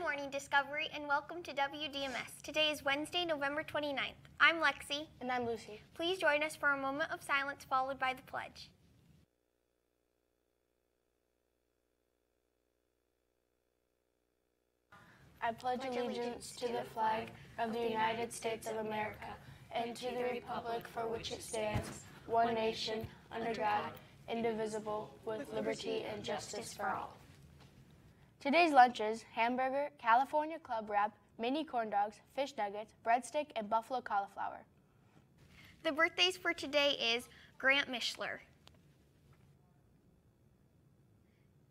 morning, Discovery, and welcome to WDMS. Today is Wednesday, November 29th. I'm Lexi. And I'm Lucy. Please join us for a moment of silence followed by the pledge. I pledge allegiance to the flag of the United States of America and to the republic for which it stands, one nation, under God, indivisible, with liberty and justice for all. Today's lunches: hamburger, California club wrap, mini corn dogs, fish nuggets, breadstick, and buffalo cauliflower. The birthdays for today is Grant Mishler.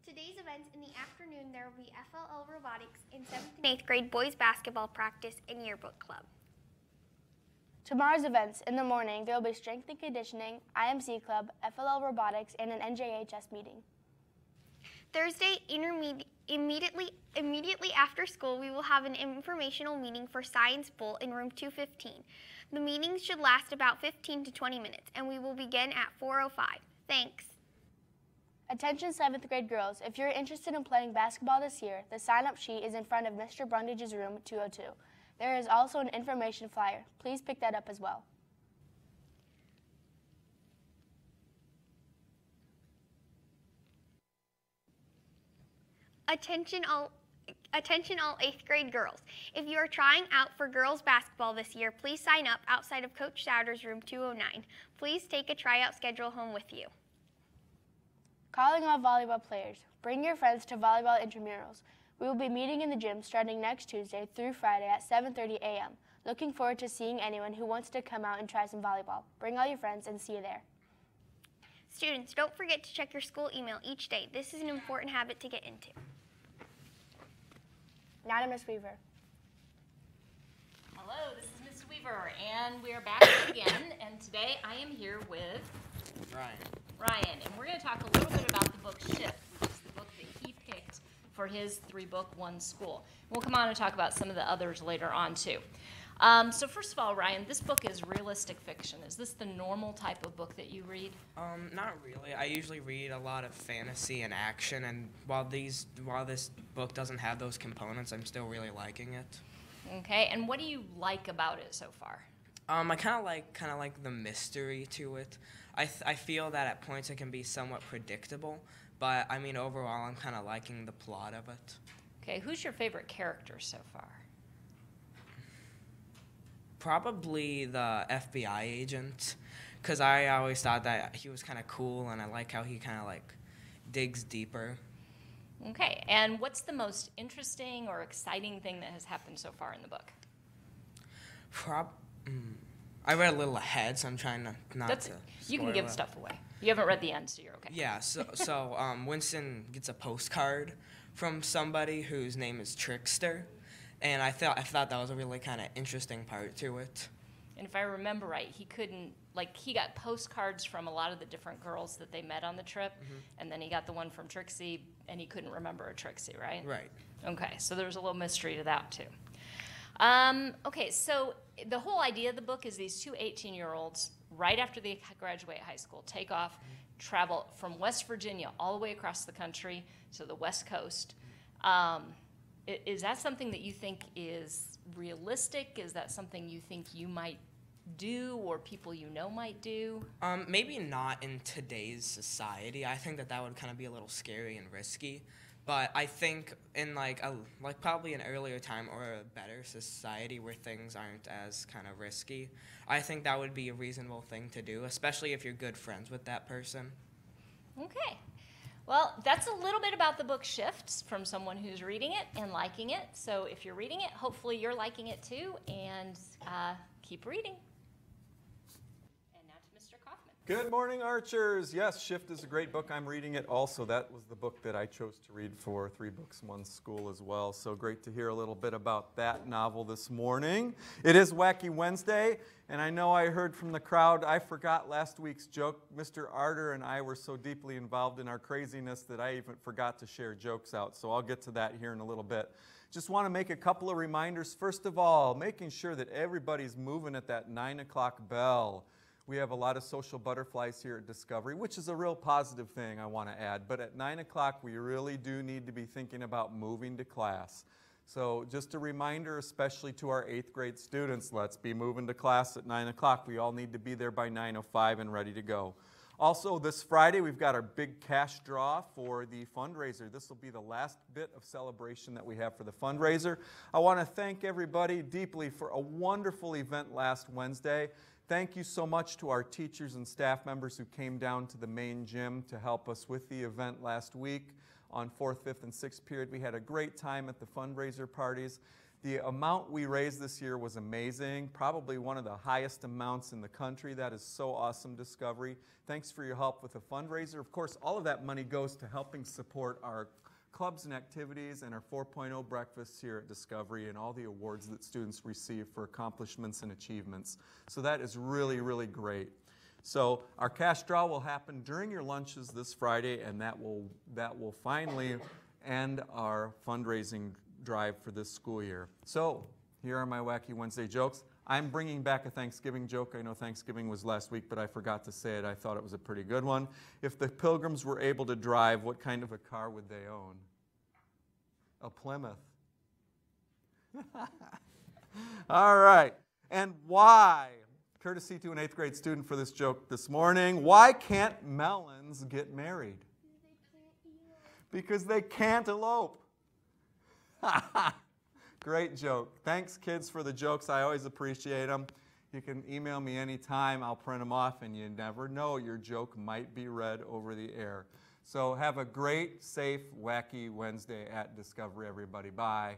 Today's events: in the afternoon, there will be FLL Robotics in 7th and 8th grade boys basketball practice and yearbook club. Tomorrow's events: in the morning, there will be strength and conditioning, IMC club, FLL Robotics, and an NJHS meeting. Thursday, immediately after school, we will have an informational meeting for Science Bowl in room 215. The meetings should last about 15 to 20 minutes, and we will begin at 4:05. Thanks. Attention 7th grade girls, if you're interested in playing basketball this year, the sign-up sheet is in front of Mr. Brundage's room 202. There is also an information flyer. Please pick that up as well. Attention all 8th grade girls. If you are trying out for girls basketball this year, please sign up outside of Coach Sauter's room 209. Please take a tryout schedule home with you. Calling all volleyball players. Bring your friends to volleyball intramurals. We will be meeting in the gym starting next Tuesday through Friday at 7:30 a.m. Looking forward to seeing anyone who wants to come out and try some volleyball. Bring all your friends and see you there. Students, don't forget to check your school email each day. This is an important habit to get into. Now to Miss Weaver. Hello, this is Miss Weaver, and we are back again, and today I am here with Ryan, and we're going to talk a little bit about the book Shift, which is the book that he picked for his 3-book, 1 school. We'll come on and talk about some of the others later on, too. So first of all, Ryan, this book is realistic fiction. Is this the normal type of book that you read? Not really. I usually read a lot of fantasy and action, and while this book doesn't have those components, I'm still really liking it. Okay, and what do you like about it so far? I kind of like the mystery to it. I feel that at points it can be somewhat predictable, but I mean overall I'm kind of liking the plot of it. Okay, who's your favorite character so far? Probably the FBI agent, because I always thought that he was kind of cool, and I like how he kind of like digs deeper. Okay, and what's the most interesting or exciting thing that has happened so far in the book? I read a little ahead, so I'm trying not to. You can give stuff away. You haven't read the end, so you're okay. Yeah, so Winston gets a postcard from somebody whose name is Trickster. And I thought that was a really kind of interesting part to it. And if I remember right, he got postcards from a lot of the different girls that they met on the trip, and then he got the one from Trixie, and he couldn't remember a Trixie, right? Right. Okay, so there's a little mystery to that, too. Okay, so the whole idea of the book is these two 18-year-olds, right after they graduate high school, take off, travel from West Virginia all the way across the country to the West Coast. Is that something that you think is realistic? Is that something you think you might do or people you know might do? Maybe not in today's society. I think that would kind of be a little scary and risky. But I think in probably an earlier time or a better society where things aren't as kind of risky, I think that would be a reasonable thing to do, especially if you're good friends with that person. Okay. Well, that's a little bit about the book Shifts from someone who's reading it and liking it. So if you're reading it, hopefully you're liking it too, and keep reading. And now to Mr. Kaufman. Good morning, Archers. Yes, Shift is a great book. I'm reading it also. That was the book that I chose to read for 3 Books, 1 School as well. So great to hear a little bit about that novel this morning. It is Wacky Wednesday, and I know I heard from the crowd, I forgot last week's joke. Mr. Arter and I were so deeply involved in our craziness that I even forgot to share jokes out. So I'll get to that here in a little bit. Just want to make a couple of reminders. First of all, making sure that everybody's moving at that 9 o'clock bell. We have a lot of social butterflies here at Discovery, which is a real positive thing I want to add. But at 9 o'clock, we really do need to be thinking about moving to class. So just a reminder, especially to our 8th grade students, let's be moving to class at 9 o'clock. We all need to be there by 9:05 and ready to go. Also, this Friday, we've got our big cash draw for the fundraiser. This will be the last bit of celebration that we have for the fundraiser. I want to thank everybody deeply for a wonderful event last Wednesday. Thank you so much to our teachers and staff members who came down to the main gym to help us with the event last week on 4th, 5th, and 6th period. We had a great time at the fundraiser parties. The amount we raised this year was amazing, probably one of the highest amounts in the country. That is so awesome, Discovery. Thanks for your help with the fundraiser. Of course, all of that money goes to helping support our clubs and activities and our 4.0 breakfasts here at Discovery and all the awards that students receive for accomplishments and achievements. So that is really, really great. So our cash draw will happen during your lunches this Friday, and that will finally end our fundraising drive for this school year. So here are my Wacky Wednesday jokes. I'm bringing back a Thanksgiving joke. I know Thanksgiving was last week, but I forgot to say it. I thought it was a pretty good one. If the Pilgrims were able to drive, what kind of a car would they own? A Plymouth. All right. And why? Courtesy to an 8th grade student for this joke this morning. Why can't melons get married? Because they can't elope. Great joke. Thanks, kids, for the jokes. I always appreciate them. You can email me anytime. I'll print them off, and you never know, your joke might be read over the air. So have a great, safe, wacky Wednesday at Discovery, everybody. Bye.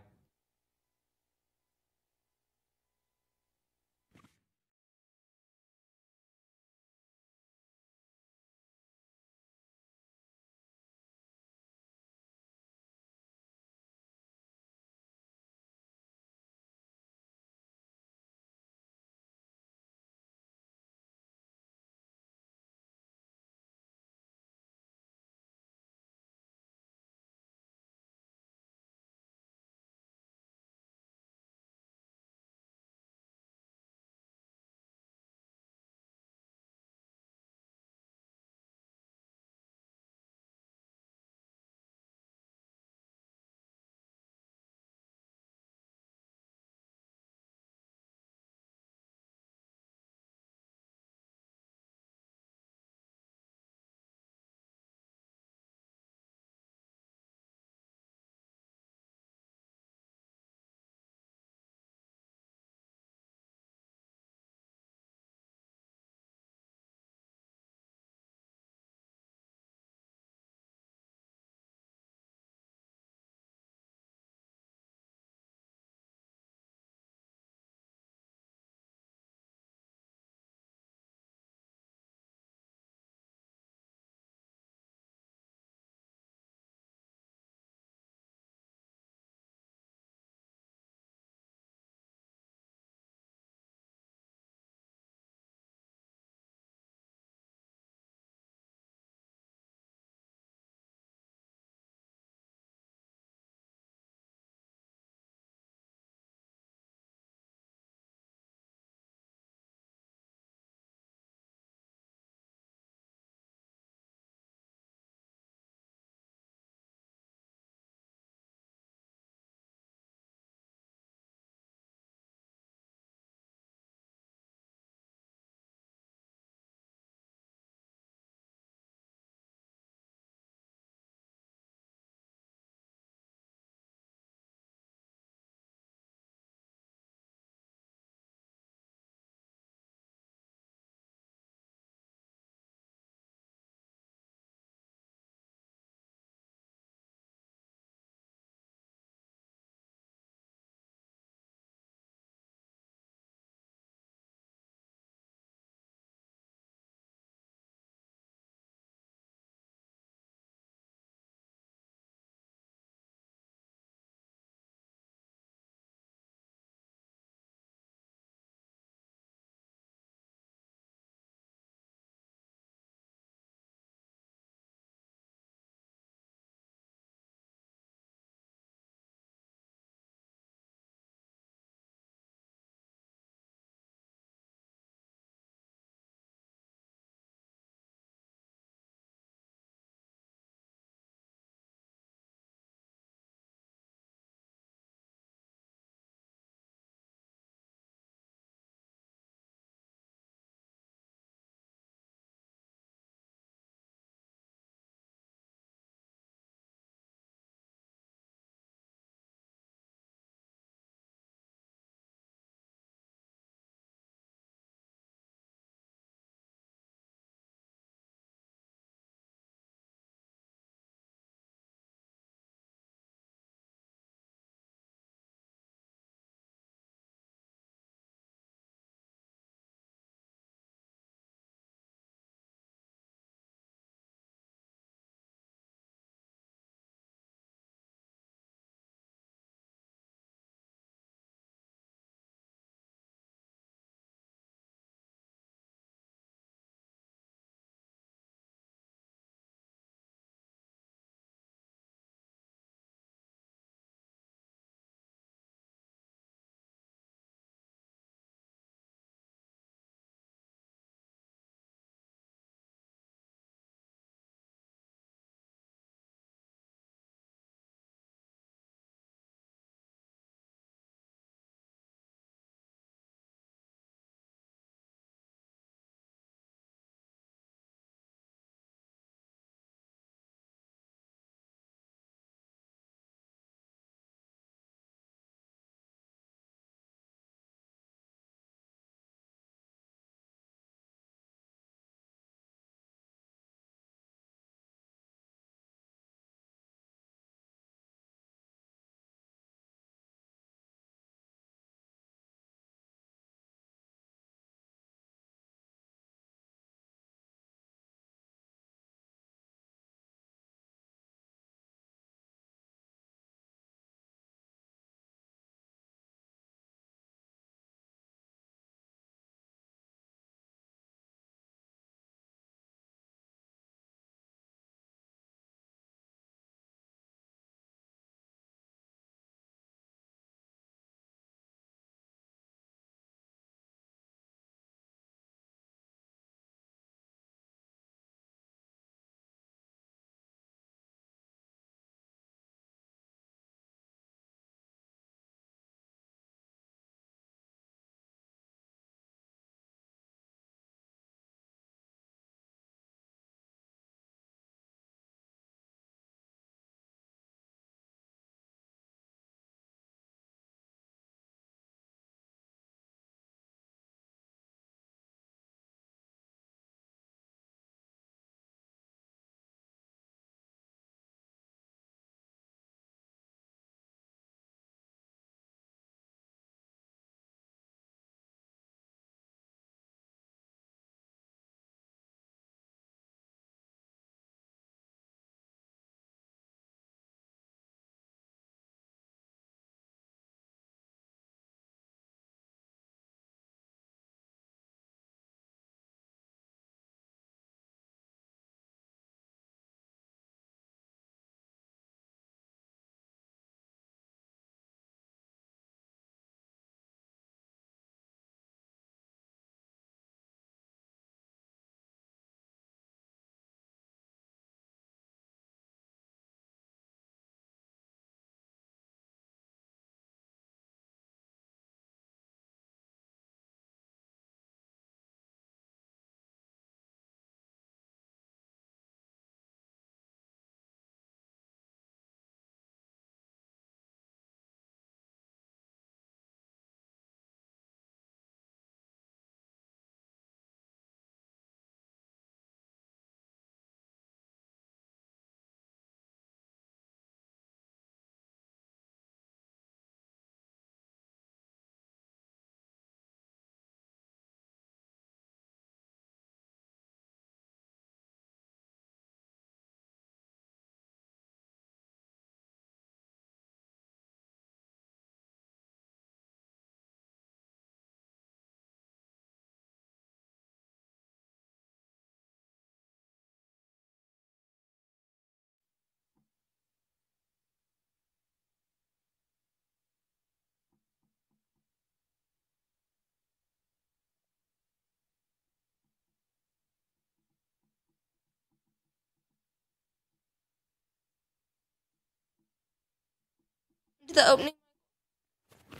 To the opening.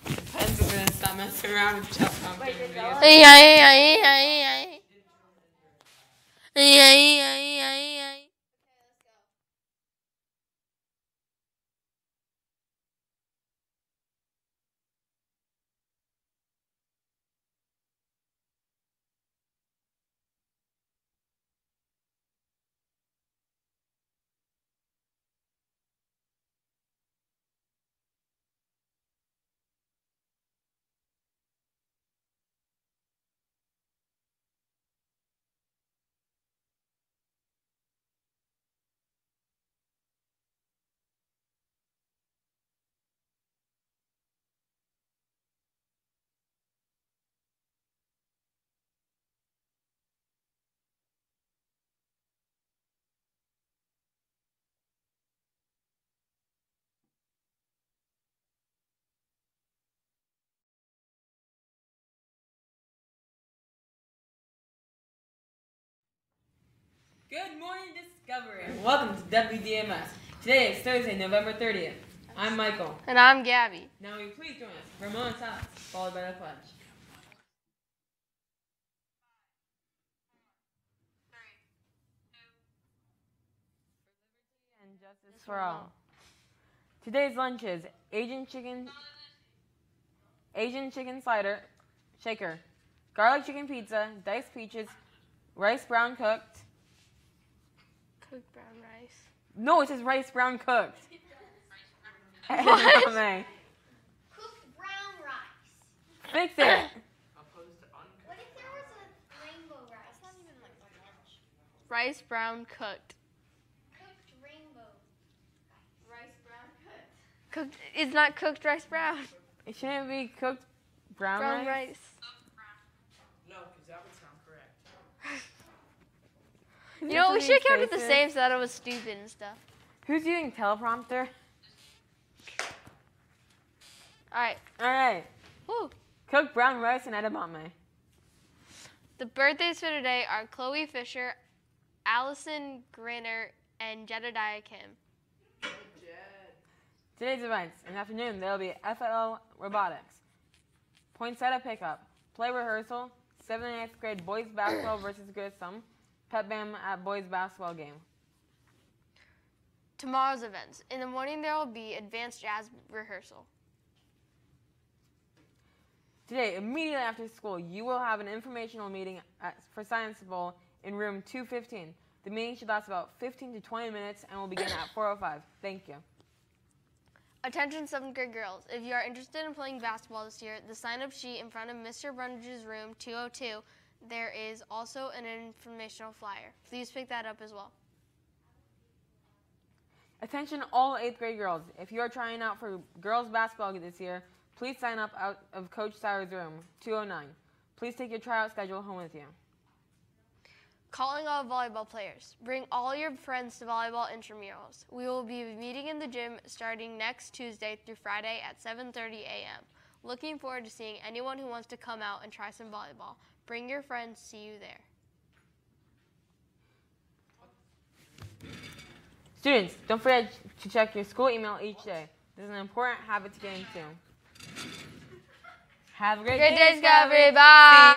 Depends if we're gonna stop messing around with chest pumping. Good morning, Discovery. Welcome to WDMS. Today is Thursday, November 30th. I'm Michael. And I'm Gabby. Now will you please join us for a moment's silence, followed by the pledge. And justice for all. Today's lunch is Asian chicken cider shaker, garlic chicken pizza, diced peaches, rice brown cooked. Cooked brown rice. No, it says rice brown cooked. Cooked brown rice. Fix it. What if there was a rainbow rice? That's not even like lunch. Rice brown cooked. Cooked rainbow. Rice brown cooked. It's not cooked rice brown. It shouldn't be cooked brown rice. No, because that would sound correct. You know, we should have kept it the same so that it was stupid and stuff. Who's using teleprompter? All Alright. Woo. Cooked brown rice and edamame. The birthdays for today are Chloe Fisher, Allison Grinner, and Jedediah Kim. Today's events. In the afternoon, there will be FLL Robotics, poinsettia pickup, play rehearsal, 7th and 8th grade boys basketball versus Grissom, pep band at boys basketball game. Tomorrow's events. In the morning, there will be advanced jazz rehearsal. Today, immediately after school, you will have an informational meeting for Science Bowl in room 215. The meeting should last about 15 to 20 minutes and will begin at 4:05. Thank you. Attention 7th grade girls. If you are interested in playing basketball this year, the sign-up sheet in front of Mr. Brundage's room 202, there is also an informational flyer. Please pick that up as well. Attention all 8th grade girls. If you are trying out for girls basketball this year, please sign up out of Coach Sauer's room 209. Please take your tryout schedule home with you. Calling all volleyball players. Bring all your friends to volleyball intramurals. We will be meeting in the gym starting next Tuesday through Friday at 7:30 a.m. Looking forward to seeing anyone who wants to come out and try some volleyball. Bring your friends. See you there. Students, don't forget to check your school email each day. This is an important habit to get into. Have a great day, Discovery. Bye.